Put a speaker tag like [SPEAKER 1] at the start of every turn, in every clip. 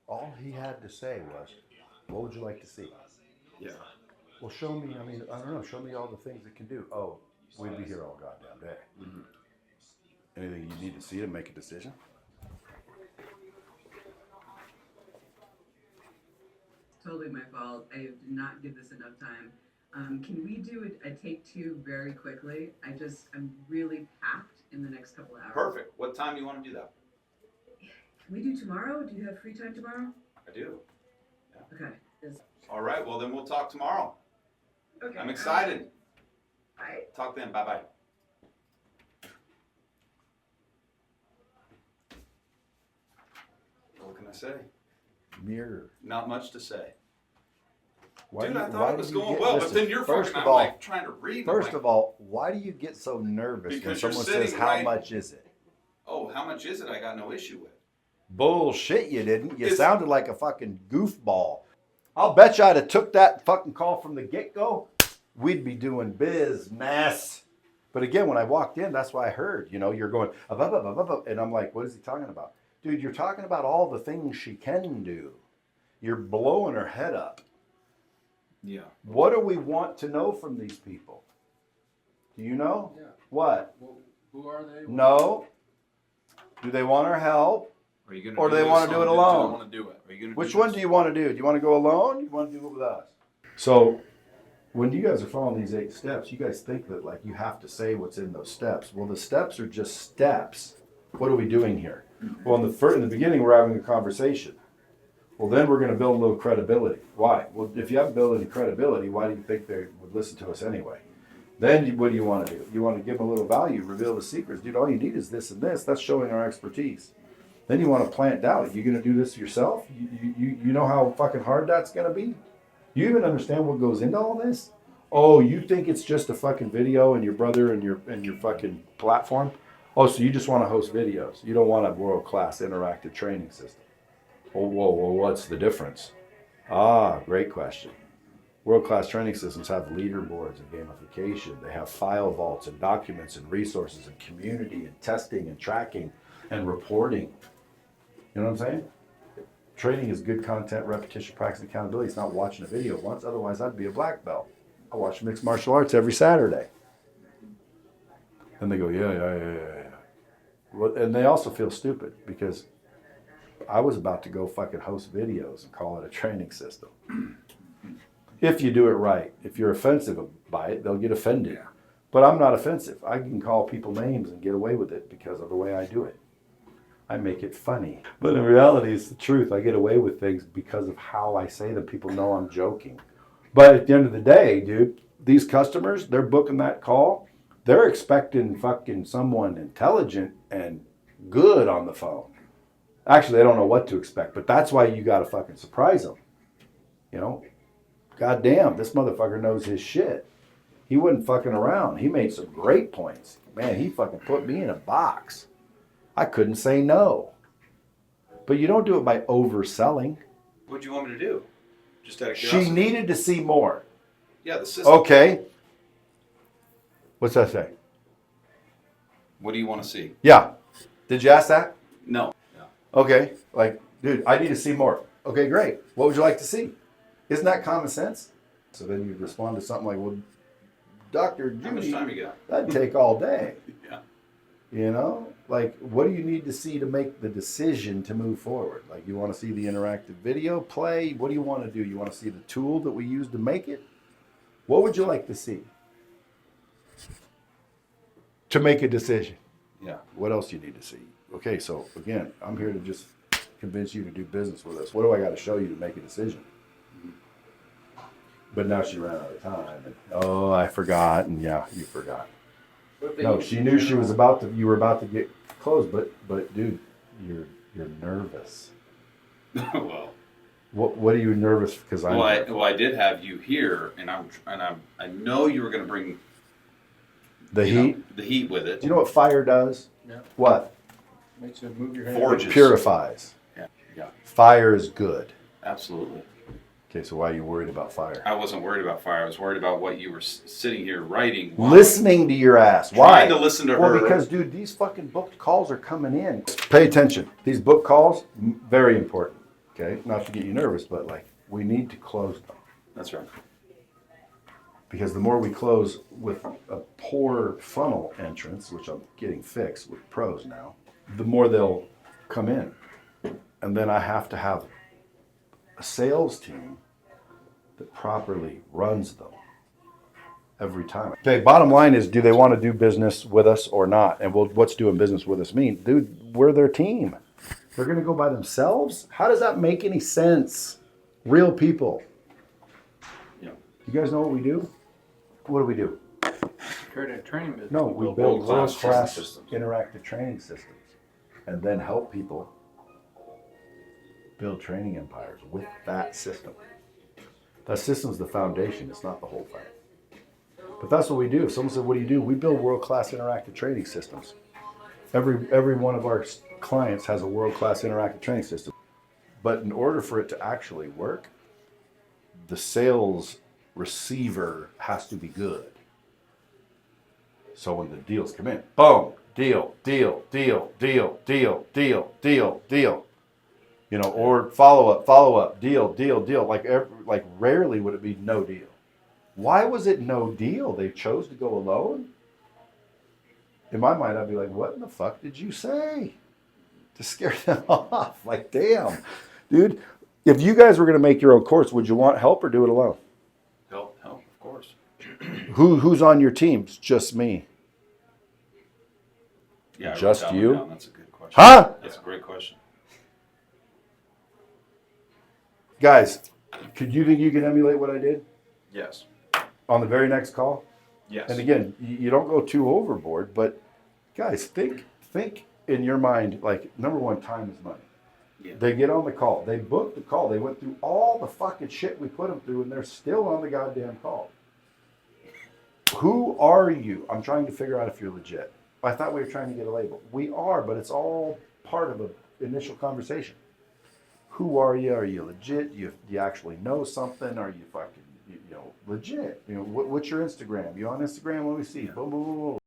[SPEAKER 1] All he had to say was, what would you like to see?
[SPEAKER 2] Yeah.
[SPEAKER 1] Well, show me, I mean, I don't know, show me all the things it can do. Oh, we'd be here all goddamn day.
[SPEAKER 2] Mm-hmm.
[SPEAKER 1] Anything you need to see to make a decision?
[SPEAKER 3] Totally my fault. I did not give this enough time. Can we do a take two very quickly? I'm really packed in the next couple hours.
[SPEAKER 2] Perfect. What time do you want to do that?
[SPEAKER 3] Can we do tomorrow? Do you have free time tomorrow?
[SPEAKER 2] I do. Yeah.
[SPEAKER 3] Okay.
[SPEAKER 2] All right. Well, then we'll talk tomorrow.
[SPEAKER 3] Okay.
[SPEAKER 2] I'm excited.
[SPEAKER 3] Bye.
[SPEAKER 2] Talk then. Bye-bye. What can I say?
[SPEAKER 1] Mirror.
[SPEAKER 2] Not much to say.
[SPEAKER 1] Why
[SPEAKER 2] Dude,
[SPEAKER 1] do you-
[SPEAKER 2] I thought
[SPEAKER 1] why
[SPEAKER 2] it
[SPEAKER 1] do
[SPEAKER 2] was
[SPEAKER 1] you
[SPEAKER 2] going
[SPEAKER 1] get-
[SPEAKER 2] well,
[SPEAKER 1] listen,
[SPEAKER 2] but then you're
[SPEAKER 1] first
[SPEAKER 2] fucking,
[SPEAKER 1] of
[SPEAKER 2] I'm
[SPEAKER 1] all-
[SPEAKER 2] like trying to read.
[SPEAKER 1] First of all, why do you get so nervous when
[SPEAKER 2] Because you're
[SPEAKER 1] someone
[SPEAKER 2] sitting
[SPEAKER 1] says, how
[SPEAKER 2] right-
[SPEAKER 1] much is it?
[SPEAKER 2] Oh, how much is it? I got no issue with.
[SPEAKER 1] Bullshit, you didn't. You
[SPEAKER 2] It's-
[SPEAKER 1] sounded like a fucking goofball. I'll bet you I'd have took that fucking call from the get-go. We'd be doing business. But again, when I walked in, that's why I heard, you're going, and I'm like, what is he talking about? Dude, you're talking about all the things she can do. You're blowing her head up.
[SPEAKER 2] Yeah.
[SPEAKER 1] What do we want to know from these people? Do you know?
[SPEAKER 4] Yeah.
[SPEAKER 1] What?
[SPEAKER 4] Well, who are they?
[SPEAKER 1] No. Do they want our help?
[SPEAKER 2] Are you gonna
[SPEAKER 1] Or do they
[SPEAKER 2] this
[SPEAKER 1] wanna do
[SPEAKER 2] on-
[SPEAKER 1] it alone?
[SPEAKER 2] Do you want to do it? Are you gonna
[SPEAKER 1] Which
[SPEAKER 2] do
[SPEAKER 1] one
[SPEAKER 2] this?
[SPEAKER 1] do you want to do? Do you want to go alone? Do you want to do it with us? So, when you guys are following these 8 steps, you guys think that like you have to say what's in those steps. Well, the steps are just steps. What are we doing here? Well, in the beginning, we're having a conversation. Well, then we're going to build a little credibility. Why? Well, if you haven't built any credibility, why do you think they would listen to us anyway? Then what do you want to do? You want to give them a little value, reveal the secrets. Dude, all you need is this and this. That's showing our expertise. Then you want to plant doubt. You going to do this yourself? You know how fucking hard that's going to be? You even understand what goes into all this? Oh, you think it's just a fucking video and your brother and your fucking platform? Oh, so you just want to host videos. You don't want a world-class interactive training system. Oh, whoa, what's the difference? Ah, great question. World-class training systems have leaderboards and gamification. They have file vaults and documents and resources and community and testing and tracking and reporting. You know what I'm saying? Training is good content, repetition, practice, and accountability. It's not watching a video once. Otherwise, I'd be a black belt. I watch mixed martial arts every Saturday. And they go, yeah. Well, and they also feel stupid because I was about to go fucking host videos and call it a training system. If you do it right. If you're offensive by it, they'll get offended.
[SPEAKER 2] Yeah.
[SPEAKER 1] But I'm not offensive. I can call people names and get away with it because of the way I do it. I make it funny. But in reality, it's the truth. I get away with things because of how I say them. People know I'm joking. But at the end of the day, dude, these customers, they're booking that call. They're expecting fucking someone intelligent and good on the phone. Actually, they don't know what to expect, but that's why you got to fucking surprise them. God damn, this motherfucker knows his shit. He wasn't fucking around. He made some great points. Man, he fucking put me in a box. I couldn't say no. But you don't do it by overselling.
[SPEAKER 2] What do you want me to do? Just out of curiosity.
[SPEAKER 1] She needed to see more.
[SPEAKER 2] Yeah, the system.
[SPEAKER 1] Okay. What's that say?
[SPEAKER 2] What do you want to see?
[SPEAKER 1] Yeah. Did you ask that?
[SPEAKER 2] No.
[SPEAKER 1] Okay. Like, dude, I need to see more. Okay, great. What would you like to see? Isn't that common sense? So then you'd respond to something like, well, Dr.
[SPEAKER 2] How much
[SPEAKER 1] Judy,
[SPEAKER 2] time you got?
[SPEAKER 1] that'd take all day.
[SPEAKER 2] Yeah.
[SPEAKER 1] Like, what do you need to see to make the decision to move forward? Like, you want to see the interactive video play? What do you want to do? You want to see the tool that we use to make it? What would you like to see? To make a decision.
[SPEAKER 2] Yeah.
[SPEAKER 1] What else do you need to see? Okay, so again, I'm here to just convince you to do business with us. What do I got to show you to make a decision? But now she ran out of time. And, oh, I forgot. And yeah, you forgot. No, she knew she was you were about to get closed, but dude, you're nervous.
[SPEAKER 2] Well.
[SPEAKER 1] What are you nervous because
[SPEAKER 2] I did have you here, and I know you were going to bring
[SPEAKER 1] the heat?
[SPEAKER 2] the heat with it.
[SPEAKER 1] Do you know what fire does?
[SPEAKER 4] Yeah.
[SPEAKER 1] What?
[SPEAKER 4] Makes you move your hand.
[SPEAKER 2] Forges.
[SPEAKER 1] It purifies.
[SPEAKER 2] Yeah.
[SPEAKER 1] Fire is good.
[SPEAKER 2] Absolutely.
[SPEAKER 1] Okay, so why are you worried about fire?
[SPEAKER 2] I wasn't worried about fire. I was worried about what you were sitting here writing.
[SPEAKER 1] Listening to your ass. Why?
[SPEAKER 2] Trying to listen to
[SPEAKER 1] Well,
[SPEAKER 2] her.
[SPEAKER 1] because, dude, these fucking booked calls are coming in. Pay attention. These book calls, very important. Okay, not to get you nervous, but like we need to close them.
[SPEAKER 2] That's right.
[SPEAKER 1] Because the more we close with a poor funnel entrance, which I'm getting fixed with pros now, the more they'll come in. And then I have to have a sales team that properly runs them every time. Okay, bottom line is, do they want to do business with us or not? And what's doing business with us mean? Dude, we're their team. They're going to go by themselves? How does that make any sense? Real people.
[SPEAKER 2] Yeah.
[SPEAKER 1] You guys know what we do? What do we do?
[SPEAKER 4] Create a training business.
[SPEAKER 1] No, we build
[SPEAKER 2] world-class training
[SPEAKER 1] world-class
[SPEAKER 2] systems.
[SPEAKER 1] interactive training systems and then help people build training empires with that system. That system's the foundation, it's not the whole thing. But that's what we do. If someone said, what do you do? We build world-class interactive training systems. Every one of our clients has a world-class interactive training system. But in order for it to actually work, the sales receiver has to be good. So when the deals come in, boom, deal, deal, deal, deal, deal, deal, deal, deal. You know, or follow up, deal, deal, deal. Like rarely would it be no deal. Why was it no deal? They chose to go alone? In my mind, I'd be like, what in the fuck did you say? To scare them off. Like, damn. Dude, if you guys were going to make your own course, would you want help or do it alone?
[SPEAKER 2] Help, of course.
[SPEAKER 1] Who's on your team? It's just me.
[SPEAKER 2] Yeah, I wrote
[SPEAKER 1] Just
[SPEAKER 2] that one
[SPEAKER 1] you?
[SPEAKER 2] down. That's a good question.
[SPEAKER 1] Huh?
[SPEAKER 2] That's a great question.
[SPEAKER 1] Guys, could you think you can emulate what I did
[SPEAKER 2] Yes.
[SPEAKER 1] on the very next call?
[SPEAKER 2] Yes.
[SPEAKER 1] And again, you don't go too overboard, but guys, think in your mind, like, number one, time is money.
[SPEAKER 2] Yeah.
[SPEAKER 1] They get on the call. They booked the call. They went through all the fucking shit we put them through, and they're still on the goddamn call. Who are you? I'm trying to figure out if you're legit. I thought we were trying to get a label. We are, but it's all part of an initial conversation. Who are you? Are you legit? You actually know something? Are you fucking, legit? What's your Instagram? You on Instagram? Let me see. Boom, boom, boom, boom.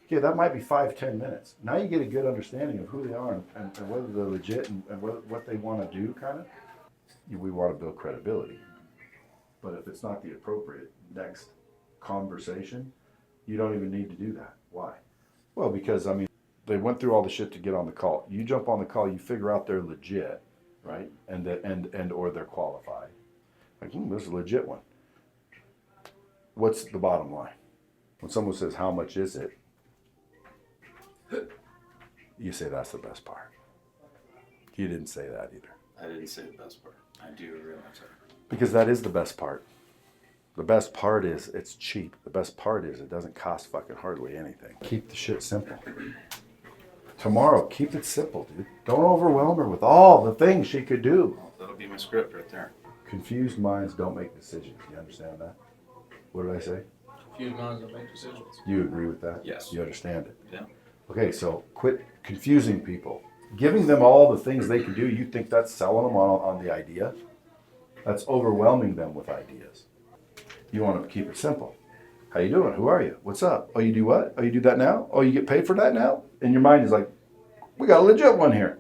[SPEAKER 1] Okay, that might be 5-10 minutes. Now you get a good understanding of who they are and whether they're legit and what they want to do, kind of. We want to build credibility. But if it's not the appropriate next conversation, you don't even need to do that. Why? Well, because, they went through all the shit to get on the call. You jump on the call, you figure out they're legit, right? And or they're qualified. Like, this is a legit one. What's the bottom line? When someone says, how much is it? You say that's the best part. You didn't say that either.
[SPEAKER 2] I didn't say the best part. I do realize that.
[SPEAKER 1] Because that is the best part. The best part is it's cheap. The best part is it doesn't cost fucking hardly anything. Keep the shit simple. Tomorrow, keep it simple, dude. Don't overwhelm her with all the things she could do.
[SPEAKER 2] Well, that'll be my script right there.
[SPEAKER 1] Confused minds don't make decisions. You understand that? What did I say?
[SPEAKER 4] Confused minds don't make decisions.
[SPEAKER 1] You agree with that?
[SPEAKER 2] Yes.
[SPEAKER 1] You understand it?
[SPEAKER 2] Yeah.
[SPEAKER 1] Okay, so quit confusing people. Giving them all the things they can do, you think that's selling them on the idea? That's overwhelming them with ideas. You want to keep it simple. How you doing? Who are you? What's up? Oh, you do what? Oh, you do that now? Oh, you get paid for that now? And your mind is like, we got a legit one here.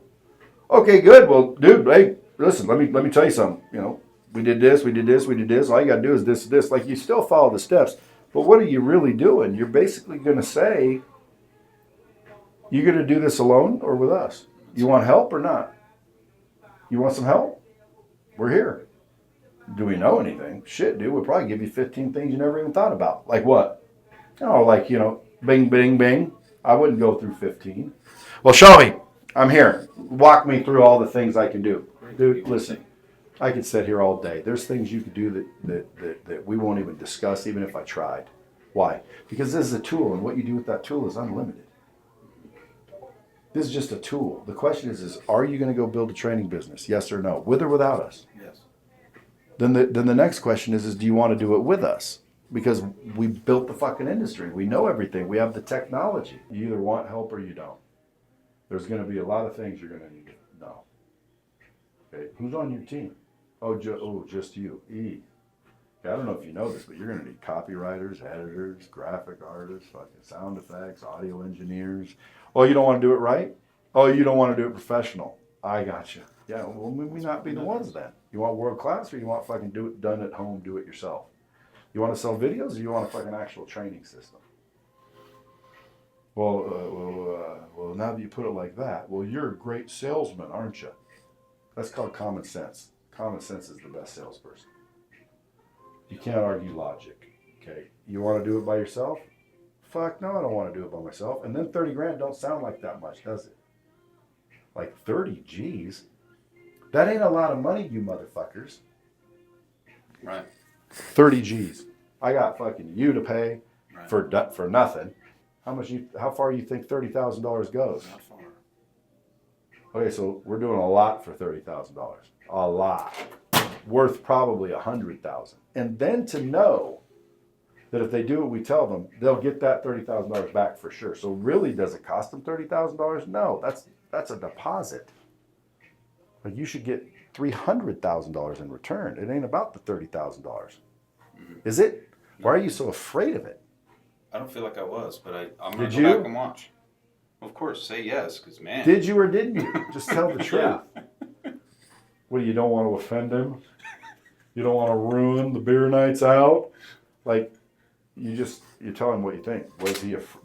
[SPEAKER 1] Okay, good. Well, dude, hey, listen, let me tell you something. We did this, we did this, we did this. All you got to do is this. Like, you still follow the steps. But what are you really doing? You're basically going to say, you going to do this alone or with us? You want help or not? You want some help? We're here. Do we know anything? Shit, dude, we'll probably give you 15 things you never even thought about. Like what? Bing, bing, bing. I wouldn't go through 15. Well, show me. I'm here. Walk me through all the things I can do. Dude, listen, I could sit here all day. There's things you could do that we won't even discuss, even if I tried. Why? Because this is a tool, and what you do with that tool is unlimited. This is just a tool. The question is are you going to go build a training business? Yes or no? With or without us?
[SPEAKER 2] Yes.
[SPEAKER 1] Then the next question is do you want to do it with us? Because we built the fucking industry. We know everything. We have the technology. You either want help or you don't. There's going to be a lot of things you're going to need to know. Okay, who's on your team? Just you. Okay, I don't know if you know this, but you're going to need copywriters, editors, graphic artists, fucking sound effects, audio engineers. Oh, you don't want to do it right? Oh, you don't want to do it professional. I got you. Yeah, well, maybe not be the ones then. You want world class or you want fucking do it done at home, do it yourself? You want to sell videos or you want a fucking actual training system? Well, now that you put it like that, well, you're a great salesman, aren't you? That's called common sense. Common sense is the best salesperson. You can't argue logic. Okay, you want to do it by yourself? Fuck no, I don't want to do it by myself. And then 30 grand don't sound like that much, does it? Like 30 G's? That ain't a lot of money, you motherfuckers.
[SPEAKER 2] Right.
[SPEAKER 1] 30 G's. I got fucking you to pay
[SPEAKER 2] Right.
[SPEAKER 1] for nothing. How far you think $30,000 goes?
[SPEAKER 2] Not far.
[SPEAKER 1] Okay, so we're doing a lot for $30,000. A lot. Worth probably $100,000. And then to know that if they do what we tell them, they'll get that $30,000 back for sure. So really, does it cost them $30,000? No, that's a deposit. Like you should get $300,000 in return. It ain't about the $30,000. Is it? Why are you so afraid of it?
[SPEAKER 2] I don't feel like I was, but I'm going
[SPEAKER 1] Did
[SPEAKER 2] to go
[SPEAKER 1] you?
[SPEAKER 2] back and watch. Of course, say yes, because man.
[SPEAKER 1] Did you or didn't you? Just tell the truth.
[SPEAKER 2] Yeah.
[SPEAKER 1] What, you don't want to offend him? You don't want to ruin the beer nights out? Like, you tell him what you think.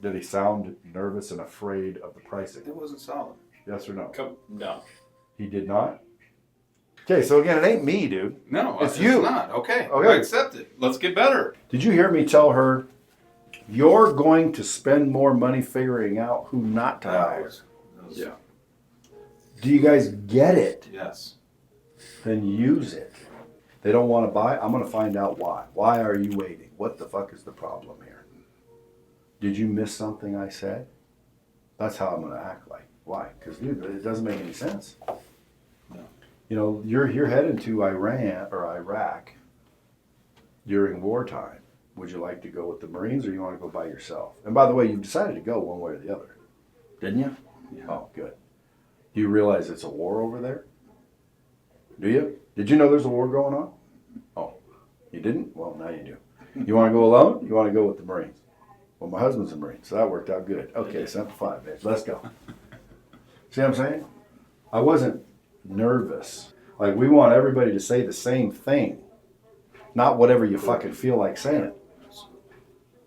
[SPEAKER 1] Did he sound nervous and afraid of the pricing?
[SPEAKER 2] It wasn't solid.
[SPEAKER 1] Yes or no?
[SPEAKER 2] No.
[SPEAKER 1] He did not? Okay, so again, it ain't me, dude.
[SPEAKER 2] No,
[SPEAKER 1] It's you.
[SPEAKER 2] not. Okay.
[SPEAKER 1] Okay.
[SPEAKER 2] I accept it. Let's get better.
[SPEAKER 1] Did you hear me tell her, you're going to spend more money figuring out who not to hire?
[SPEAKER 2] Yeah.
[SPEAKER 1] Do you guys get it?
[SPEAKER 2] Yes.
[SPEAKER 1] Then use it. They don't want to buy. I'm going to find out why. Why are you waiting? What the fuck is the problem here? Did you miss something I said? That's how I'm going to act like. Why? Because, dude, it doesn't make any sense.
[SPEAKER 2] No.
[SPEAKER 1] You know, you're heading to Iran or Iraq during wartime. Would you like to go with the Marines or you want to go by yourself? And by the way, you've decided to go one way or the other, didn't you?
[SPEAKER 2] Yeah.
[SPEAKER 1] Oh, good. Do you realize it's a war over there? Do you? Did you know there's a war going on? Oh, you didn't? Well, now you do. You want to go alone? You want to go with the Marines? Well, my husband's a Marine, so that worked out good. Okay, 7-5, bitch. Let's go. See what I'm saying? I wasn't nervous. Like, we want everybody to say the same thing, not whatever you fucking feel like saying.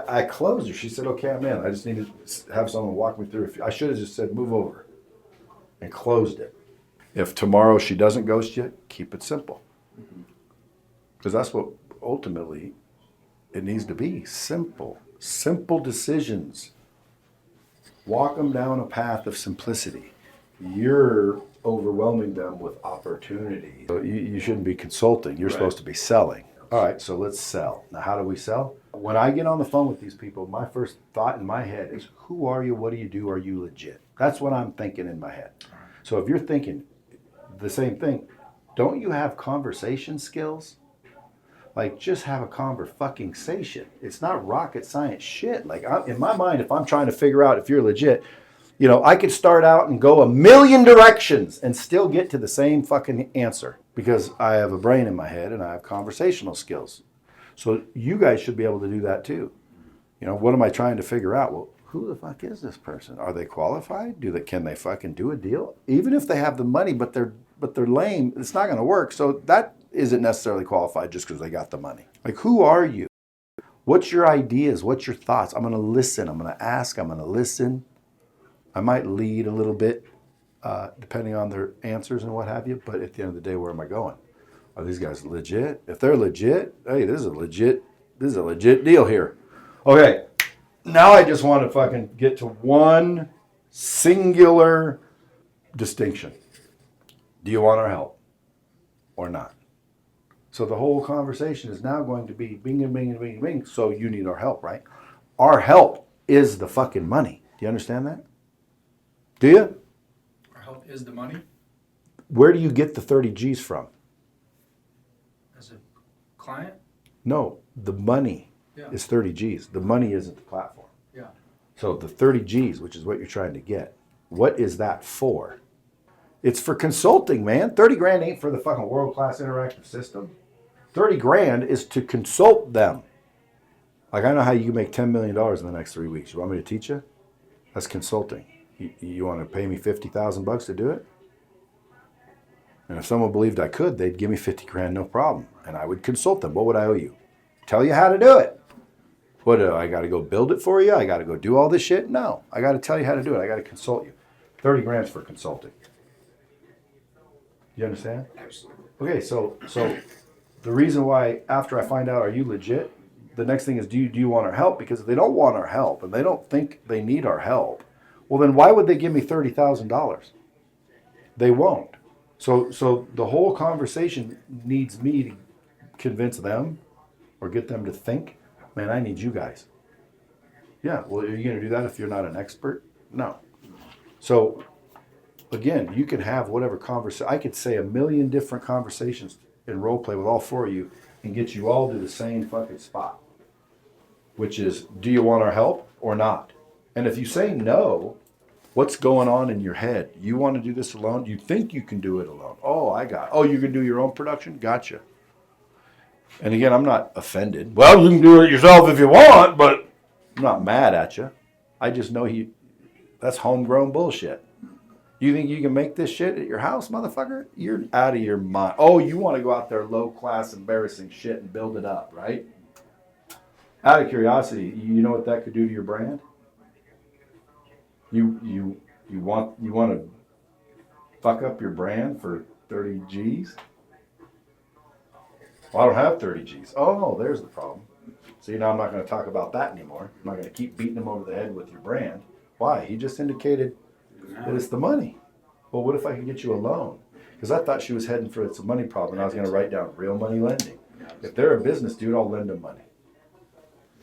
[SPEAKER 1] I closed her. She said, okay, I'm in. I just need to have someone walk me through. I should have just said, move over, and closed it. If tomorrow she doesn't ghost you, keep it simple. Because that's what ultimately it needs to be. Simple. Simple decisions. Walk them down a path of simplicity. You're overwhelming them with opportunity. So you shouldn't be consulting. You're supposed to be selling. All right, so let's sell. Now, how do we sell? When I get on the phone with these people, my first thought in my head is, who are you? What do you do? Are you legit? That's what I'm thinking in my head. So if you're thinking the same thing, don't you have conversation skills? Like, just have a conversation. It's not rocket science shit. Like, in my mind, if I'm trying to figure out if you're legit, you know, I could start out and go a million directions and still get to the same fucking answer because I have a brain in my head and I have conversational skills. So you guys should be able to do that too. You know, what am I trying to figure out? Well, who the fuck is this person? Are they qualified? Can they fucking do a deal? Even if they have the money, but they're lame, it's not going to work. So that isn't necessarily qualified just because they got the money. Like, who are you? What's your ideas? What's your thoughts? I'm going to listen. I'm going to ask. I'm going to listen. I might lead a little bit, depending on their answers and what have you. But at the end of the day, where am I going? Are these guys legit? If they're legit, hey, this is a legit deal here. Okay, now I just want to fucking get to one singular distinction. Do you want our help or not? So the whole conversation is now going to be bing and bing and bing and bing. So you need our help, right? Our help is the fucking money. Do you understand that? Do you?
[SPEAKER 4] Our help is the money
[SPEAKER 1] Where do you get the 30 G's from?
[SPEAKER 4] as a client.
[SPEAKER 1] No, the money
[SPEAKER 4] Yeah.
[SPEAKER 1] is 30 G's. The money isn't the platform.
[SPEAKER 4] Yeah.
[SPEAKER 1] So the 30 G's, which is what you're trying to get, what is that for? It's for consulting, man. 30 grand ain't for the fucking world-class interactive system. 30 grand is to consult them. Like, I know how you can make $10 million in the next 3 weeks. You want me to teach you? That's consulting. You want to pay me $50,000 to do it? And if someone believed I could, they'd give me 50 grand, no problem. And I would consult them. What would I owe you? Tell you how to do it. What, I got to go build it for you? I got to go do all this shit? No. I got to tell you how to do it. I got to consult you. 30 grand's for consulting. You understand? Okay, so the reason why after I find out, are you legit? The next thing is, do you want our help? Because if they don't want our help and they don't think they need our help, well, then why would they give me $30,000? They won't. So the whole conversation needs me to convince them or get them to think, man, I need you guys. Yeah, well, are you going to do that if you're not an expert? No. So, again, you can have whatever conversation. I could say a million different conversations in role play with all four of you and get you all to the same fucking spot, which is, do you want our help or not? And if you say no, what's going on in your head? You want to do this alone? You think you can do it alone? Oh, you can do your own production? Gotcha. And again, I'm not offended. Well, you can do it yourself if you want, but I'm not mad at you. I just know that's homegrown bullshit. You think you can make this shit at your house, motherfucker? You're out of your mind. Oh, you want to go out there low class, embarrassing shit and build it up, right? Out of curiosity, you know what that could do to your brand? You want to fuck up your brand for 30 G's? Well, I don't have 30 G's. Oh, there's the problem. See, now I'm not going to talk about that anymore. I'm not going to keep beating him over the head with your brand. Why? He just indicated that it's the money. Well, what if I could get you a loan? Because I thought she was heading for it's a money problem, and I was going to write down real money lending. If they're a business, dude, I'll lend them money.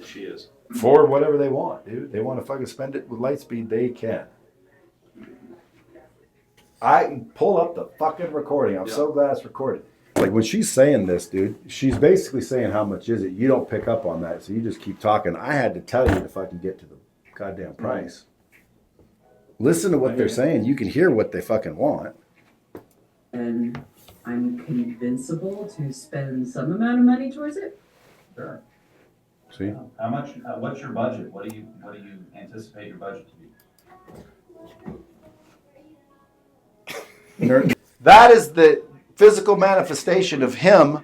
[SPEAKER 2] She is.
[SPEAKER 1] For whatever they want, dude. They want to fucking spend it with Lightspeed, they can. I can pull up the fucking recording. I'm so glad it's recorded. Like when she's saying this, dude, she's basically saying how much is it? You don't pick up on that, so you just keep talking. I had to tell you to fucking get to the goddamn price. Listen to what they're saying. You can hear what they fucking want.
[SPEAKER 3] And I'm convincible to spend some amount of money towards it.
[SPEAKER 5] Sure.
[SPEAKER 1] See?
[SPEAKER 5] How much? What's your budget? What do you anticipate your budget to be?
[SPEAKER 1] That is the physical manifestation of him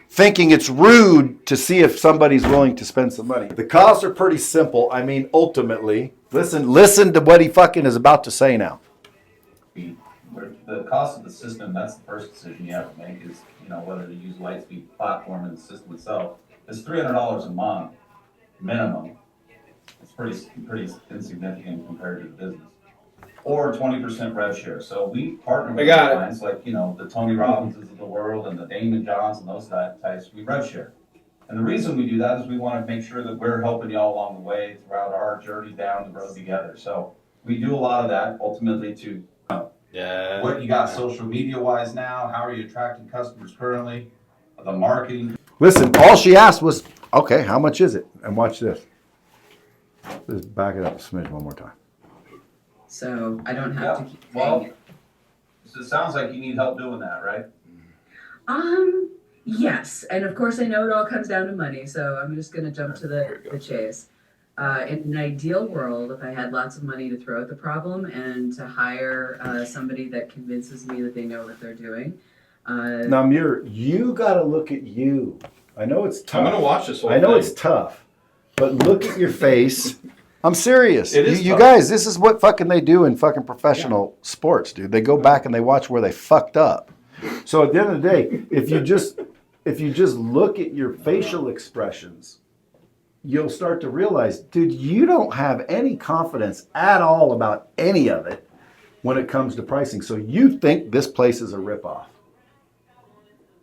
[SPEAKER 1] thinking it's rude to see if somebody's willing to spend some money. The costs are pretty simple. I mean, ultimately, listen to what he fucking is about to say now.
[SPEAKER 5] The cost of the system, that's the first decision you have to make is, whether to use Lightspeed platform and the system itself. It's $300 a month minimum. It's pretty insignificant compared to the business. Or 20% rev share. So we partner with clients like, the Tony Robinses of the world and the Damon Johns and those types. We rev share. And the reason we do that is we want to make sure that we're helping y'all along the way throughout our journey down the road together. So we do a lot of that ultimately to what you got social media wise now, how are you attracting customers currently, the marketing.
[SPEAKER 1] Listen, all she asked was, okay, how much is it? And watch this. Just back it up a smidge one more time.
[SPEAKER 3] So I don't have to keep paying it.
[SPEAKER 5] So it sounds like you need help doing that, right?
[SPEAKER 3] Yes, and of course I know it all comes down to money, so I'm just gonna jump to the chase. In an ideal world, if I had lots of money to throw at the problem and to hire somebody that convinces me that they know what they're doing.
[SPEAKER 1] Now, you got to look at you. I know it's tough.
[SPEAKER 2] I'm going to watch this whole
[SPEAKER 1] I know
[SPEAKER 2] thing.
[SPEAKER 1] it's tough, but look at your face. I'm serious.
[SPEAKER 2] It is
[SPEAKER 1] you
[SPEAKER 2] tough.
[SPEAKER 1] guys, this is what fucking they do in fucking professional sports, dude. They go back and they watch where they fucked up. So at the end of the day, if you just look at your facial expressions, you'll start to realize, dude, you don't have any confidence at all about any of it when it comes to pricing. So you think this place is a ripoff.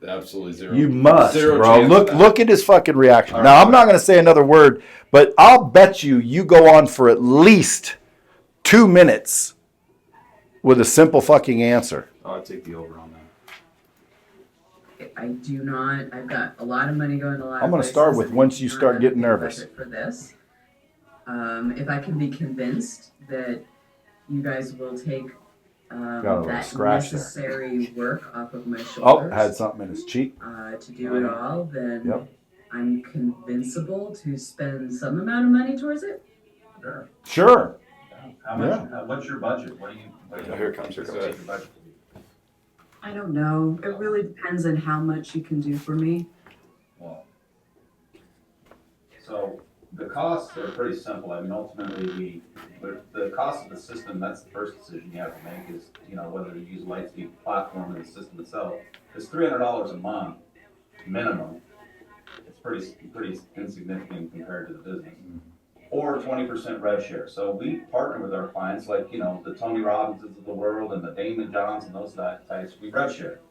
[SPEAKER 2] Absolutely zero.
[SPEAKER 1] You must,
[SPEAKER 2] Zero
[SPEAKER 1] bro.
[SPEAKER 2] chance of that.
[SPEAKER 1] Look at his fucking reaction.
[SPEAKER 2] All
[SPEAKER 1] Now,
[SPEAKER 2] right.
[SPEAKER 1] I'm not going to say another word, but I'll bet you go on for at least 2 minutes with a simple fucking answer.
[SPEAKER 2] Oh, I'd take the over on that.
[SPEAKER 3] I do not. I've got a lot of money going to a lot.
[SPEAKER 1] I'm gonna
[SPEAKER 3] of
[SPEAKER 1] start
[SPEAKER 3] places.
[SPEAKER 1] with once you
[SPEAKER 3] I do not
[SPEAKER 1] start
[SPEAKER 3] have
[SPEAKER 1] getting
[SPEAKER 3] a big
[SPEAKER 1] nervous.
[SPEAKER 3] budget for this. If I can be convinced that you guys will take
[SPEAKER 1] Got a little
[SPEAKER 3] that
[SPEAKER 1] scratch there.
[SPEAKER 3] necessary work off of my
[SPEAKER 1] Oh,
[SPEAKER 3] shoulders
[SPEAKER 1] had something in his cheek.
[SPEAKER 3] to do it all, then
[SPEAKER 1] Yep.
[SPEAKER 3] I'm convincible to spend some amount of money towards it.
[SPEAKER 5] Sure.
[SPEAKER 1] Sure.
[SPEAKER 5] How much? What's your budget? What do you
[SPEAKER 2] Here it comes, here it
[SPEAKER 5] anticipate
[SPEAKER 2] comes.
[SPEAKER 5] your budget to be?
[SPEAKER 3] I don't know. It really depends on how much you can do for me.
[SPEAKER 5] Well, so the costs are pretty simple. I mean, ultimately, the cost of the system, that's the first decision you have to make is, you know, whether to use Lightspeed platform and the system itself. It's $300 a month minimum. It's pretty insignificant compared to the business. Or 20% rev share. So we partner with our clients like, you know, the Tony Robbinsons of the world and the Damon Johns and those types, we rev share.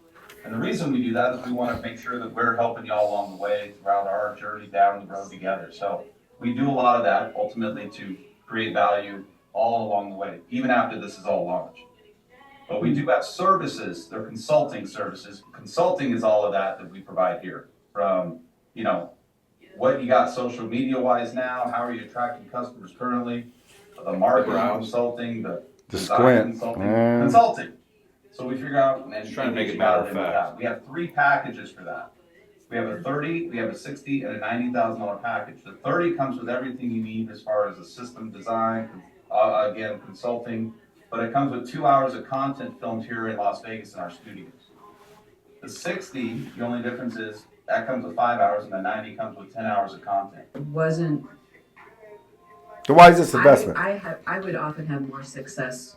[SPEAKER 5] And the reason we do that is we want to make sure that we're helping y'all along the way throughout our journey down the road together. So we do a lot of that ultimately to create value all along the way, even after this is all launched. But we do have services, they're consulting services. Consulting is all of that we provide here. From, you know, what you got social media wise now, how are you attracting customers currently, the marketing consulting, the design
[SPEAKER 1] squint.
[SPEAKER 5] consulting. So we figure out and
[SPEAKER 2] Just trying to make it matter of fact.
[SPEAKER 5] We have 3 packages for that. We have a 30, we have a 60, and a $90,000 package. The 30 comes with everything you need as far as the system design, again, consulting, but it comes with 2 hours of content filmed here in Las Vegas in our studios. The 60, the only difference is that comes with 5 hours, and the 90 comes with 10 hours of content.
[SPEAKER 3] It wasn't.
[SPEAKER 1] So why is this investment?
[SPEAKER 3] I would often have more success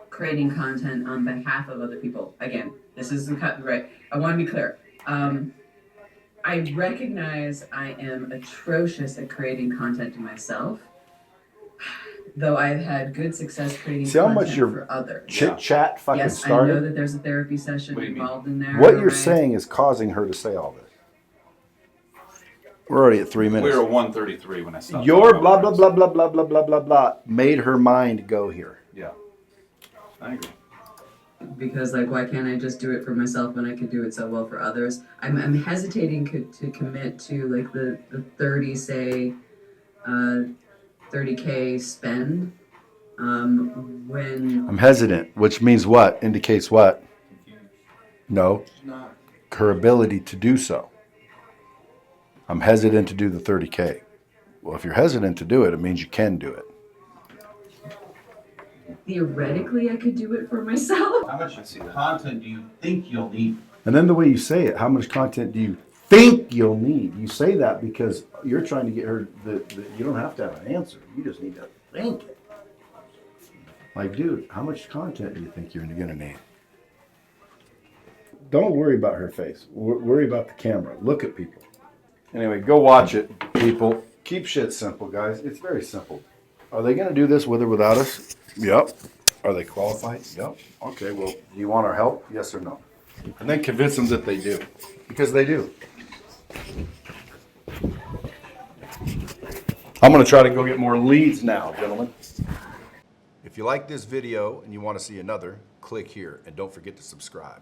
[SPEAKER 3] creating content on behalf of other people. Again, this isn't cut right. I want to be clear. I recognize I am atrocious at creating content to myself, though I've had good success creating
[SPEAKER 1] See how
[SPEAKER 3] content
[SPEAKER 1] much your
[SPEAKER 3] for others.
[SPEAKER 1] Chit chat fucking
[SPEAKER 3] Yes, I
[SPEAKER 1] started.
[SPEAKER 3] know that there's a therapy session
[SPEAKER 2] What do you mean?
[SPEAKER 3] involved in there.
[SPEAKER 1] What you're
[SPEAKER 3] right?
[SPEAKER 1] saying is causing her to say all this. We're already at 3 minutes.
[SPEAKER 2] We were at 133 when I stopped.
[SPEAKER 1] Your
[SPEAKER 2] talking
[SPEAKER 1] blah
[SPEAKER 2] about
[SPEAKER 1] blah
[SPEAKER 2] rates.
[SPEAKER 1] blah blah blah blah blah blah blah made her mind go here.
[SPEAKER 2] Yeah, I agree.
[SPEAKER 3] Because like, why can't I just do it for myself when I could do it so well for others? I'm hesitating to commit to like the 30 say 30K spend when
[SPEAKER 1] I'm hesitant, which means what? Indicates what? No, her ability to do so. I'm hesitant to do the 30K. Well, if you're hesitant to do it, it means you can do it.
[SPEAKER 3] theoretically I could do it for myself.
[SPEAKER 5] How much content do you think you'll need?
[SPEAKER 1] And then the way you say it, how much content do you think you'll need? You say that because you're trying to get her, you don't have to have an answer. You just need to think it. Like, dude, how much content do you think you're going to need? Don't worry about her face. Worry about the camera. Look at people. Anyway, go watch it, people. Keep shit simple, guys. It's very simple. Are they going to do this with or without us? Yep. Are they qualified? Yep. Okay, well, do you want our help? Yes or no? And then convince them that they do. Because they do. I'm going to try to go get more leads now, gentlemen. If you like this video and you want to see another, click here and don't forget to subscribe.